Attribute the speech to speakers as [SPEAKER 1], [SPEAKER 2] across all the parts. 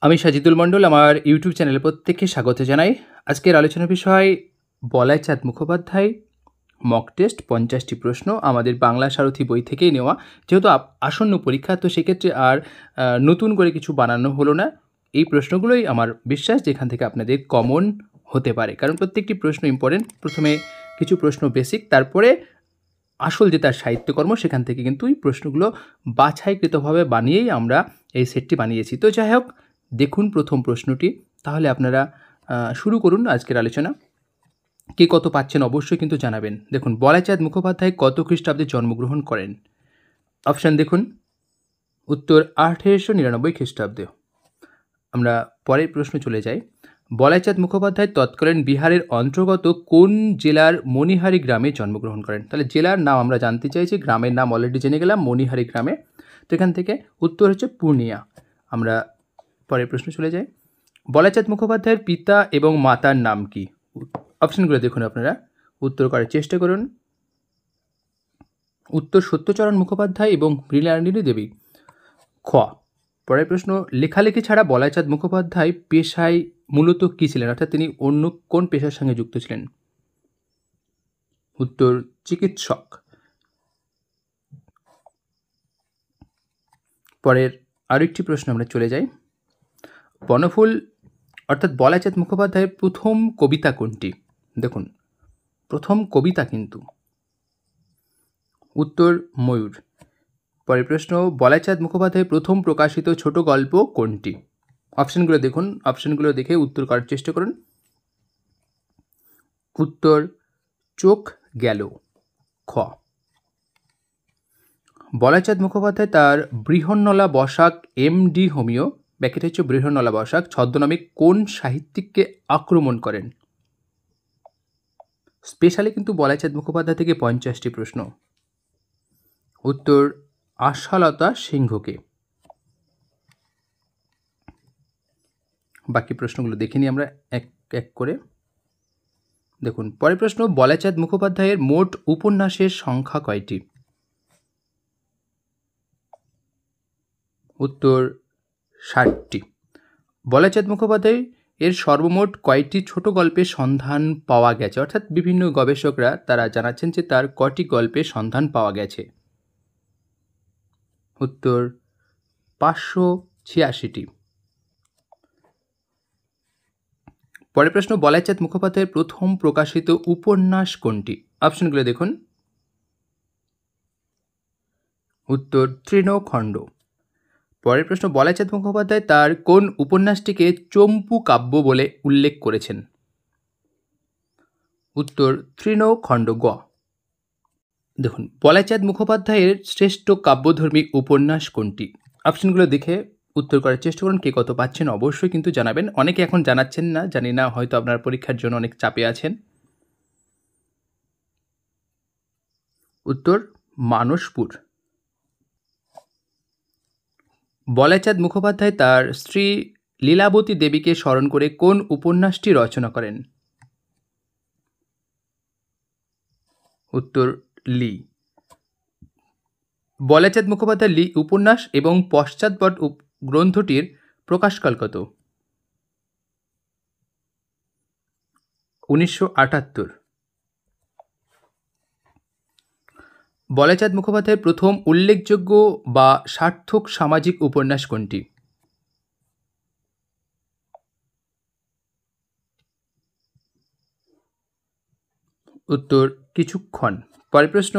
[SPEAKER 1] আমি সাজিদুল মণ্ডল আমার ইউটিউব চ্যানেলে প্রত্যেককে স্বাগত জানাই। আজকের আলোচনার বিষয় বলাইচাঁদ মুখোপাধ্যায় মক টেস্ট 50টি প্রশ্ন আমাদের বাংলা সারথি বই থেকেই নেওয়া। যেহেতু আসন্ন পরীক্ষা, তো সেক্ষেত্রে আর নতুন করে কিছু বানানো হলো না। এই প্রশ্নগুলোই আমার বিশ্বাস যেখান থেকে আপনাদের কমন হতে পারে, কারণ প্রত্যেকটি প্রশ্ন ইম্পর্টেন্ট। প্রথমে কিছু প্রশ্ন বেসিক, তারপরে আসল যে তার সাহিত্যকর্ম সেখান থেকে কিন্তু এই প্রশ্নগুলো বাছাইকৃতভাবে বানিয়েই আমরা এই সেটটি বানিয়েছি। তো যাই হোক, দেখুন প্রথম প্রশ্নটি, তাহলে আপনারা শুরু করুন আজকের আলোচনা। কে কত পাচ্ছেন অবশ্যই কিন্তু জানাবেন। দেখুন, বলাইচাঁদ মুখোপাধ্যায় কত খ্রিস্টাব্দে জন্মগ্রহণ করেন? অপশান দেখুন, উত্তর 1899 খ্রিস্টাব্দে। আমরা পরের প্রশ্ন চলে যাই। বলাইচাঁদ মুখোপাধ্যায় তৎকালীন বিহারের অন্তর্গত কোন জেলার মণিহারি গ্রামে জন্মগ্রহণ করেন? তাহলে জেলার নাম আমরা জানতে চাইছি, গ্রামের নাম অলরেডি জেনে গেলাম, মণিহারি গ্রামে। তো এখান থেকে উত্তর হচ্ছে পূর্ণিয়া। আমরা পরের প্রশ্ন চলে যাই। বলাইচাঁদ মুখোপাধ্যায়ের পিতা এবং মাতার নাম কি? অপশানগুলো দেখুন, আপনারা উত্তর করার চেষ্টা করুন। উত্তর সত্যচরণ মুখোপাধ্যায় এবং মৃণালিনী দেবী। খ। পরের প্রশ্ন, লেখালেখি ছাড়া বলাইচাঁদ মুখোপাধ্যায় পেশায় মূলত কী ছিলেন, অর্থাৎ তিনি অন্য কোন পেশার সঙ্গে যুক্ত ছিলেন? উত্তর চিকিৎসক। পরের আরেকটি প্রশ্ন আমরা চলে যাই। বনফুল অর্থাৎ বলাইচাঁদ মুখোপাধ্যায়ের প্রথম কবিতা কোনটি? দেখুন, প্রথম কবিতা কিন্তু উত্তর ময়ূর। পরের প্রশ্ন, বলাইচাঁদ মুখোপাধ্যায়ের প্রথম প্রকাশিত ছোট গল্প কোনটি? অপশানগুলো দেখুন, অপশানগুলো দেখে উত্তর করার চেষ্টা করুন। উত্তর চোখ গেল। খ। বলাইচাঁদ মুখোপাধ্যায় তার বৃহন্নলা বসাক এমডি হোমিও, ব্যাখ্যাটা হচ্ছে বৃহন্নলা বসাক, ছদ্মনামে কোন সাহিত্যিককে আক্রমণ করেন? স্পেশালি কিন্তু বলাইচাঁদ মুখোপাধ্যায় থেকে 50টি প্রশ্ন। উত্তর আশালতা সিংহকে। বাকি প্রশ্নগুলো দেখে নিই আমরা এক এক করে। দেখুন, পরের প্রশ্ন, বলাইচাঁদ মুখোপাধ্যায়ের মোট উপন্যাসের সংখ্যা কয়টি? উত্তর 60টি। বলাইচাঁদ মুখোপাধ্যায় এর সর্বমোট কয়টি ছোট গল্পের সন্ধান পাওয়া গেছে, অর্থাৎ বিভিন্ন গবেষকরা তারা জানাচ্ছেন যে তার কয়টি গল্পের সন্ধান পাওয়া গেছে? উত্তর 586টি। পরের প্রশ্ন, বলাইচাঁদ মুখোপাধ্যায়ের প্রথম প্রকাশিত উপন্যাস কোনটি? অপশনগুলো দেখুন। উত্তর তৃণখণ্ড। পরের প্রশ্ন, বলাইচাঁদ মুখোপাধ্যায় তার কোন উপন্যাসটিকে চম্পু কাব্য বলে উল্লেখ করেছেন? উত্তর তৃণখণ্ড গ। দেখুন, বলাইচাঁদ মুখোপাধ্যায়ের শ্রেষ্ঠ কাব্যধর্মী উপন্যাস কোনটি? অপশনগুলো দেখে উত্তর করার চেষ্টা করুন। কে কত পাচ্ছেন অবশ্যই কিন্তু জানাবেন। অনেকে এখন জানাচ্ছেন না, জানি না, হয়তো আপনার পরীক্ষার জন্য অনেক চাপে আছেন। উত্তর মানসপুর। বলাইচাঁদ মুখোপাধ্যায় তার স্ত্রী লীলাবতী দেবীকে স্মরণ করে কোন উপন্যাসটি রচনা করেন? উত্তর লি। বলাইচাঁদ মুখোপাধ্যায় লি উপন্যাস এবং পশ্চাৎপট গ্রন্থটির প্রকাশকাল কত? 1978। বলাইচাঁদ মুখোপাধ্যায়ের প্রথম উল্লেখযোগ্য বা সার্থক সামাজিক উপন্যাস কোনটি? উত্তর কিছুক্ষণ। পরের প্রশ্ন,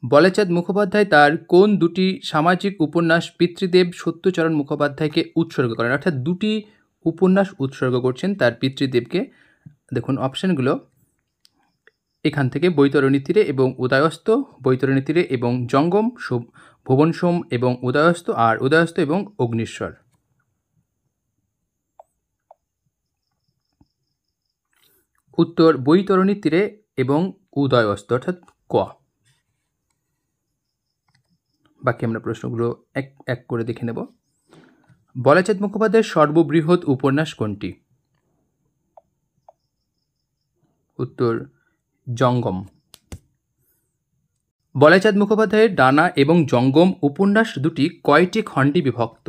[SPEAKER 1] বলাইচাঁদ মুখোপাধ্যায় তার কোন দুটি সামাজিক উপন্যাস পিতৃদেব সত্যচরণ মুখোপাধ্যায়কে উৎসর্গ করেন, অর্থাৎ দুটি উপন্যাস উৎসর্গ করছেন তার পিতৃদেবকে? দেখুন অপশানগুলো এখান থেকে, বৈতরণী তীরে এবং উদয়স্ত, বৈতরণী তীরে এবং জঙ্গম, ভুবন সোম এবং উদয়স্ত, আর উদয়স্ত এবং অগ্নিশ্বর। উত্তর বৈতরণী তীরে এবং উদয়স্ত, অর্থাৎ ক। বাকি আমরা প্রশ্নগুলো এক এক করে দেখে নেব। বলাইচাঁদ মুখোপাধ্যায়ের সর্ববৃহৎ উপন্যাস কোনটি? উত্তর জঙ্গম। বলাইচাঁদ মুখোপাধ্যায়ের ডানা এবং জঙ্গম উপন্যাস দুটি কয়টি খণ্ডে বিভক্ত?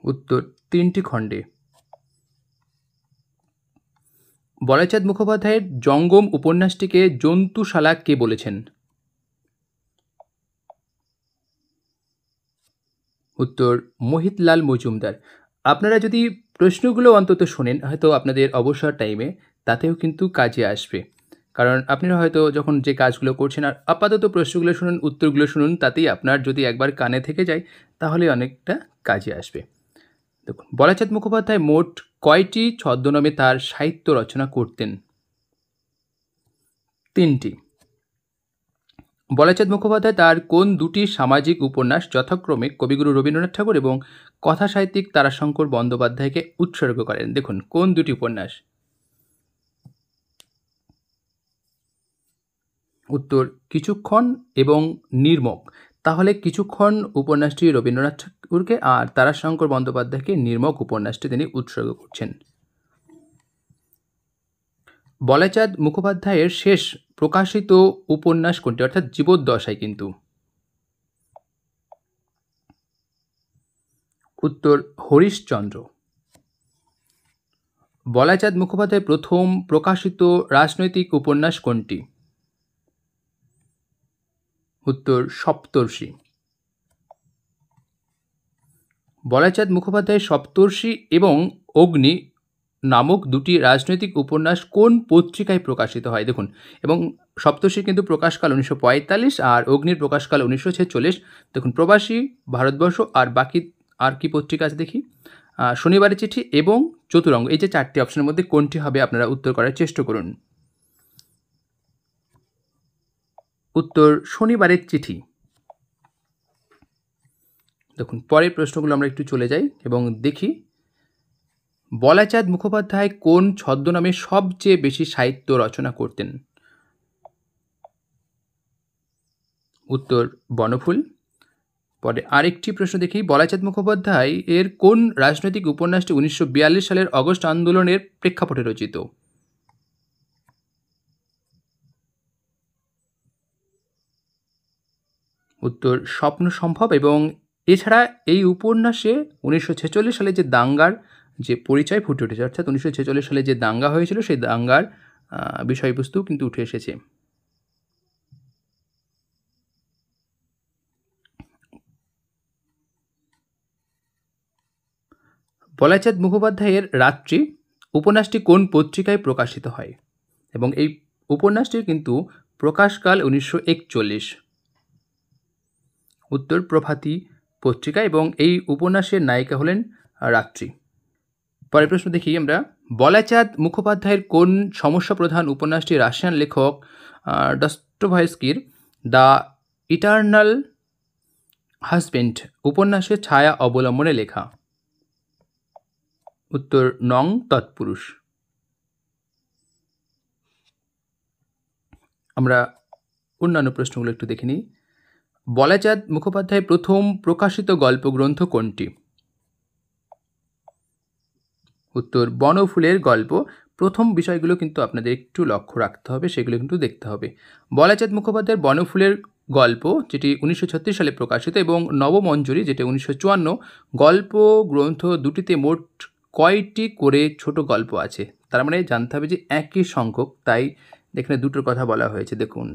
[SPEAKER 1] উত্তর 3টি খণ্ডে। বলাইচাঁদ মুখোপাধ্যায়ের জঙ্গম উপন্যাসটিকে জন্তুশালা কে বলেছেন? উত্তর মোহিতলাল মজুমদার। আপনারা যদি প্রশ্নগুলো অন্তত শোনেন, হয়তো আপনাদের অবসর টাইমে, তাতেও কিন্তু কাজে আসবে। কারণ আপনারা হয়তো যখন যে কাজগুলো করছেন আর আপাতত প্রশ্নগুলো শুনুন, উত্তরগুলো শুনুন, তাতেই আপনার যদি একবার কানে থেকে যায় তাহলে অনেকটা কাজে আসবে। দেখুন, বলাইচাঁদ মুখোপাধ্যায় মোট কয়টি ছদ্মনামে তার সাহিত্য রচনা করতেন? 3টি। বলাইচাঁদ মুখোপাধ্যায় তার কোন দুটি সামাজিক উপন্যাস যথাক্রমে কবিগুরু রবীন্দ্রনাথ ঠাকুর এবং কথাসাহিত্যিক তারাশঙ্কর বন্দ্যোপাধ্যায়কে উৎসর্গ করেন? দেখুন, কোন দুটি উপন্যাস? উত্তর কিছুক্ষণ এবং নির্মক। তাহলে কিছুক্ষণ উপন্যাসটি রবীন্দ্রনাথ ঠাকুরকে আর তারাশঙ্কর বন্দ্যোপাধ্যায়কে নির্মক উপন্যাসটি তিনি উৎসর্গ করছেন। বলাইচাঁদ মুখোপাধ্যায়ের শেষ প্রকাশিত উপন্যাস কোনটি, অর্থাৎ জীবদ্দশায় কিন্তু? উত্তর হরিশচন্দ্র। বলাইচাঁদ মুখোপাধ্যায়ের প্রথম প্রকাশিত রাজনৈতিক উপন্যাস কোনটি? উত্তর সপ্তর্ষি। বলাইচাঁদ মুখোপাধ্যায়ের সপ্তর্ষি এবং অগ্নি নামক দুটি রাজনৈতিক উপন্যাস কোন পত্রিকায় প্রকাশিত হয়? দেখুন, এবং সপ্তর্ষি কিন্তু প্রকাশকাল 1945 আর অগ্নির প্রকাশকাল 1946। দেখুন, প্রবাসী, ভারতবর্ষ আর বাকি আর কি পত্রিকা আছে দেখি, শনিবারের চিঠি এবং চতুরঙ্গ, এই যে 4টি অপশনের মধ্যে কোনটি হবে আপনারা উত্তর করার চেষ্টা করুন। উত্তর শনিবারের চিঠি। দেখুন, পরের প্রশ্নগুলো আমরা একটু চলে যাই এবং দেখি বলাইচাঁদ মুখোপাধ্যায় কোন ছদ্মনামে সবচেয়ে বেশি সাহিত্য রচনা করতেন? উত্তর বনফুল। পরে আরেকটি প্রশ্ন দেখি, বলাইচাঁদ মুখোপাধ্যায় এর কোন রাজনৈতিক উপন্যাসটি 1942 সালের অগস্ট আন্দোলনের প্রেক্ষাপটে রচিত? উত্তর স্বপ্ন সম্ভব। এবং এছাড়া এই উপন্যাসে 1946 সালে যে দাঙ্গার যে পরিচয় ফুটে উঠেছে, অর্থাৎ 1946 সালে যে দাঙ্গা হয়েছিল সেই দাঙ্গার বিষয়বস্তু কিন্তু উঠে এসেছে। বলাইচাঁদ মুখোপাধ্যায়ের রাত্রি উপন্যাসটি কোন পত্রিকায় প্রকাশিত হয়? এবং এই উপন্যাসটির কিন্তু প্রকাশকাল 1941। উত্তর প্রভাতী পত্রিকা। এবং এই উপন্যাসের নায়িকা হলেন রাত্রি। পরের প্রশ্ন দেখি আমরা, বলাইচাঁদ মুখোপাধ্যায়ের কোন সমস্যা প্রধান উপন্যাসটি রাশিয়ান লেখক ডস্টোভস্কির দ্য ইটার্নাল হাজবেন্ড উপন্যাসের ছায়া অবলম্বনে লেখা? উত্তর নং তৎপুরুষ। আমরা অন্যান্য প্রশ্নগুলো একটু দেখে নিই। বলাইচাঁদ মুখোপাধ্যায়ের প্রথম প্রকাশিত গল্পগ্রন্থ কোনটি? উত্তর বনফুলের গল্প। প্রথম বিষয়গুলো কিন্তু আপনাদের একটু লক্ষ্য রাখতে হবে, সেগুলো কিন্তু দেখতে হবে। বলাইচাঁদ মুখোপাধ্যায়ের বনফুলের গল্প, যেটি 1936 সালে প্রকাশিত, এবং নবমঞ্জরি, যেটি 1954, গল্প গ্রন্থ দুটিতে মোট কয়টি করে ছোট গল্প আছে? তার মানে জানতে হবে যে একই সংখ্যক, তাই এখানে দুটোর কথা বলা হয়েছে। দেখুন,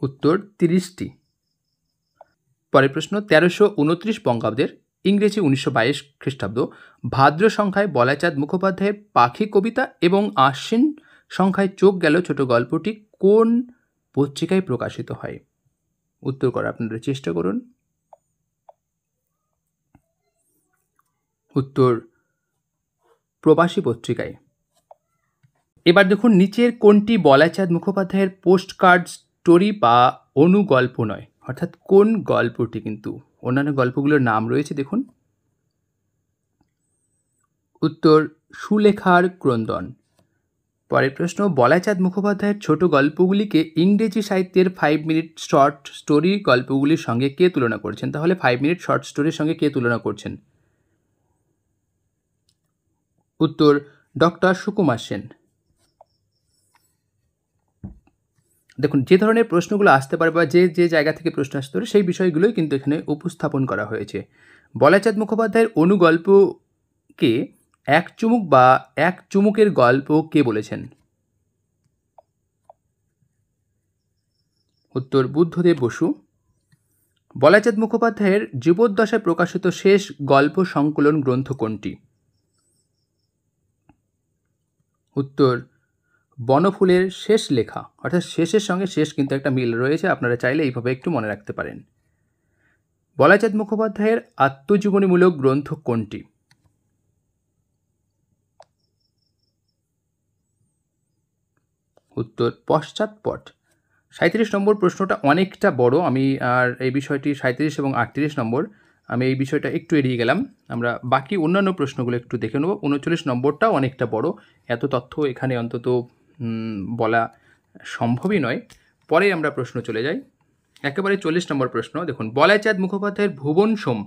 [SPEAKER 1] উত্তর 30টি। পরের প্রশ্ন, 1329 বঙ্গাব্দের ইংরেজি 1922 খ্রিস্টাব্দ ভাদ্র সংখ্যায় বলাইচাঁদ মুখোপাধ্যায়ের পাখি কবিতা এবং আশ্বিন সংখ্যায় চোখ গেল ছোট গল্পটি কোন পত্রিকায় প্রকাশিত হয়? উত্তর করার আপনারা চেষ্টা করুন। উত্তর প্রবাসী পত্রিকায়। এবার দেখুন, নিচের কোনটি বলাইচাঁদ মুখোপাধ্যায়ের পোস্ট কার্ড স্টোরি বা অনুগল্প নয়? অর্থাৎ কোন গল্পটি, কিন্তু অন্যান্য গল্পগুলোর নাম রয়েছে, দেখুন। উত্তর সুলেখার ক্রন্দন। পরের প্রশ্ন, বলাইচাঁদ মুখোপাধ্যায়ের ছোট গল্পগুলিকে ইংরেজি সাহিত্যের 5 মিনিট শর্ট স্টোরি গল্পগুলির সঙ্গে কে তুলনা করছেন? তাহলে 5 মিনিট শর্ট স্টোরির সঙ্গে কে তুলনা করছেন? উত্তর ডক্টর সুকুমার সেন। দেখুন, যে ধরনের প্রশ্নগুলো আসতে পারে বা যে জায়গা থেকে প্রশ্ন আসতে পারে সেই বিষয়গুলোই কিন্তু এখানে উপস্থাপন করা হয়েছে। বলাইচাঁদ মুখোপাধ্যায়ের অনুগল্পকে এক চুমুক বা এক চুমুকের গল্প কে বলেছেন? উত্তর বুদ্ধদেব বসু। বলাইচাঁদ মুখোপাধ্যায়ের জীবদ্দশায় প্রকাশিত শেষ গল্প সংকলন গ্রন্থ কোনটি? উত্তর বনফুলের শেষ লেখা। অর্থাৎ শেষের সঙ্গে শেষ কিন্তু একটা মিল রয়েছে, আপনারা চাইলে এইভাবে একটু মনে রাখতে পারেন। বলাইচাঁদ মুখোপাধ্যায়ের আত্মজীবনীমূলক গ্রন্থ কোনটি? উত্তর পশ্চাৎপট। ৩৭ নম্বর প্রশ্নটা অনেকটা বড়, আমি আর এই বিষয়টি ৩৭ এবং ৩৮ নম্বর আমি এই বিষয়টা একটু এড়িয়ে গেলাম। আমরা বাকি অন্যান্য প্রশ্নগুলো একটু দেখে নেব। ৩৯ নম্বরটাও অনেকটা বড়, এত তথ্য এখানে অন্তত বলা সম্ভবই নয়। পরে আমরা প্রশ্ন চলে যাই একেবারে ৪০ নম্বর প্রশ্ন। দেখুন, বলাইচাঁদ মুখোপাধ্যায়ের ভুবন সোম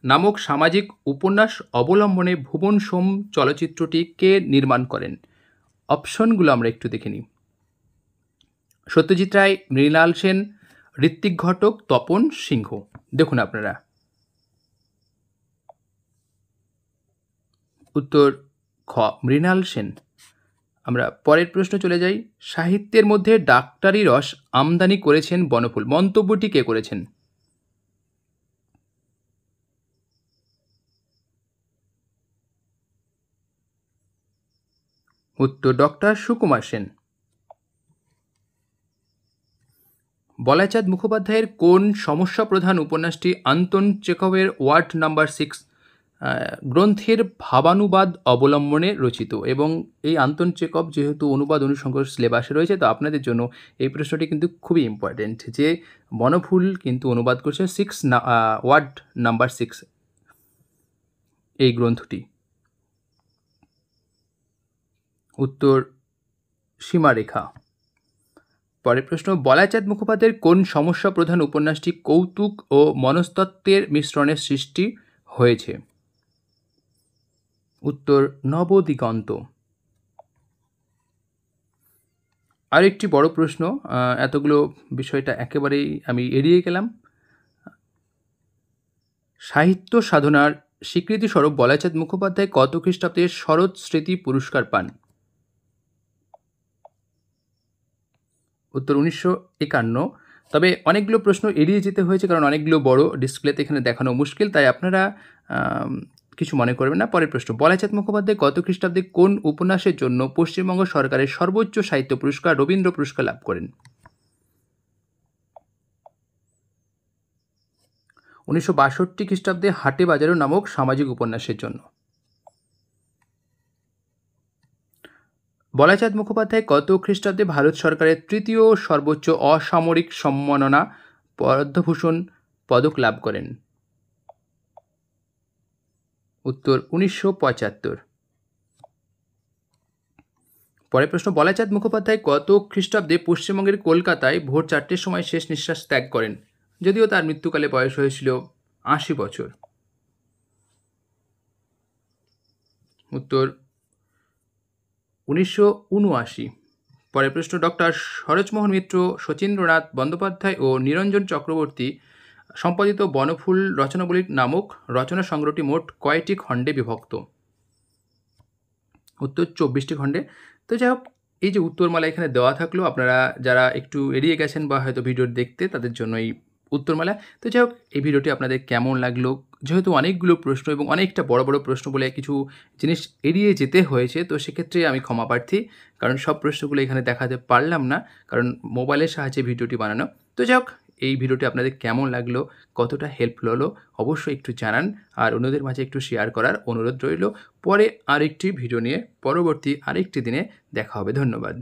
[SPEAKER 1] নামক সামাজিক উপন্যাস অবলম্বনে ভুবন সোম চলচ্চিত্রটি কে নির্মাণ করেন? অপশনগুলো আমরা একটু দেখে নিই। সত্যজিৎ রায়, মৃণাল সেন, ঋত্বিক ঘটক, তপন সিংহ। দেখুন আপনারা, উত্তর খ মৃণাল সেন। আমরা পরের প্রশ্ন চলে যাই। সাহিত্যের মধ্যে ডাক্তারি রস আমদানি করেছেন বনফুল, মন্তব্যটি কে করেছেন? উত্তর ডক্টর সুকুমার সেন। বলাইচাঁদ মুখোপাধ্যায়ের কোন সমস্যা প্রধান উপন্যাসটি আন্তন চেখভের ওয়ার্ড নাম্বার 6 গ্রন্থের ভাবানুবাদ অবলম্বনে রচিত? এবং এই আন্তন চেখভ যেহেতু অনুবাদ অনুষঙ্গ সিলেবাসে রয়েছে, তো আপনাদের জন্য এই প্রশ্নটি কিন্তু খুবই ইম্পর্টেন্ট যে বনফুল কিন্তু অনুবাদ করছে ওয়ার্ড নাম্বার 6 এই গ্রন্থটি। উত্তর সীমারেখা। পরের প্রশ্ন, বলাইচাঁদ মুখোপাধ্যায়ের কোন সমস্যা প্রধান উপন্যাসটি কৌতুক ও মনস্তত্ত্বের মিশ্রণে সৃষ্টি হয়েছে? উত্তর নবদিগন্ত। আরেকটি বড় প্রশ্ন, এতগুলো বিষয়টা একেবারেই আমি এড়িয়ে গেলাম। সাহিত্য সাধনার স্বীকৃতিস্বরূপ বলাইচাঁদ মুখোপাধ্যায় কত খ্রিস্টাব্দে শরৎ স্মৃতি পুরস্কার পান? উত্তর 1951। তবে অনেকগুলো প্রশ্ন এড়িয়ে যেতে হয়েছে কারণ অনেকগুলো বড়, ডিসপ্লেতে এখানে দেখানো মুশকিল, তাই আপনারা কিছু মনে করবেন না। পরের প্রশ্ন, বলাইচাঁদ মুখোপাধ্যায় কত খ্রিস্টাব্দে কোন উপন্যাসের জন্য পশ্চিমবঙ্গ সরকারের সর্বোচ্চ সাহিত্য পুরস্কার রবীন্দ্র পুরস্কার লাভ করেন? 1962 খ্রিস্টাব্দে হাটে বাজারো নামক সামাজিক উপন্যাসের জন্য। বলাইচাঁদ মুখোপাধ্যায় কত খ্রিস্টাব্দে ভারত সরকারের তৃতীয় সর্বোচ্চ অসামরিক সম্মাননা পদ্মভূষণ পদক লাভ করেন? উত্তর 1975। পরের প্রশ্ন, বলাইচাঁদ মুখোপাধ্যায় কত খ্রিস্টাব্দে পশ্চিমবঙ্গের কলকাতায় ভোর 4টের সময় শেষ নিঃশ্বাস ত্যাগ করেন? যদিও তার মৃত্যুকালে বয়স হয়েছিল 80 বছর। উত্তর 1979। পরের প্রশ্ন, ডক্টর সরোজমোহন মিত্র, শচীন্দ্রনাথ বন্দ্যোপাধ্যায় ও নিরঞ্জন চক্রবর্তী সম্পাদিত বনফুল রচনাবলী নামক রচনা সংগ্রহটি মোট কয়টি খণ্ডে বিভক্ত? উত্তর 24টি খণ্ডে। তো যাই হোক, এই যে উত্তরমালা এখানে দেওয়া থাকলো, আপনারা যারা একটু এড়িয়ে গেছেন বা হয়তো ভিডিও দেখতে, তাদের জন্য এই উত্তরমালা। তো যাই হোক, এই ভিডিওটি আপনাদের কেমন লাগলো? যেহেতু অনেকগুলো প্রশ্ন এবং অনেকটা বড় বড় প্রশ্ন বলে কিছু জিনিস এড়িয়ে যেতে হয়েছে, তো সেক্ষেত্রে আমি ক্ষমা প্রার্থী, কারণ সব প্রশ্নগুলো এখানে দেখাতে পারলাম না, কারণ মোবাইলের সাহায্যে ভিডিওটি বানানো। তো যাই হোক, এই ভিডিওটি আপনাদের কেমন লাগলো, কতটা হেল্পফুল হলো, অবশ্যই একটু জানান, আর অন্যদের মাঝে একটু শেয়ার করার অনুরোধ রইল। পরে আরেকটি ভিডিও নিয়ে পরবর্তী আরেকটি দিনে দেখা হবে। ধন্যবাদ।